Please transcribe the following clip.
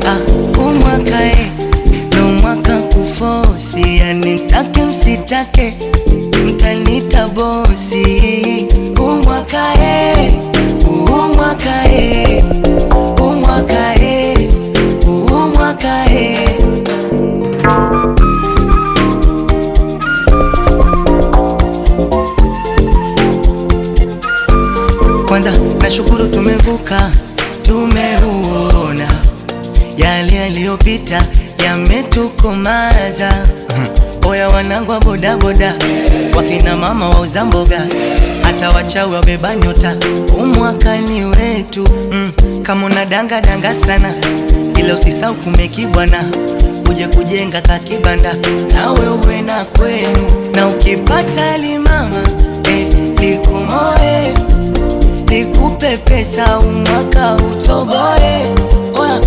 Umwaka no mwaka kufosi, yani mtake msitake mtanita bosi. Umwaka umwaka umwaka umwaka Kwanza nashukuru tumevuka, tumeuona yale yaliyopita yametukomaza. Oya wanangu wa bodaboda, wakina mama wauza mboga, hata wachawi wabeba nyota, umwaka ni wetu. Kama unadanga danga sana, ila usisahau kumekibwana, uje kujenga kakibanda nawe uwe na kwenu. Na ukipata limama likumoe, nikupe pesa umwaka utoboe. Oya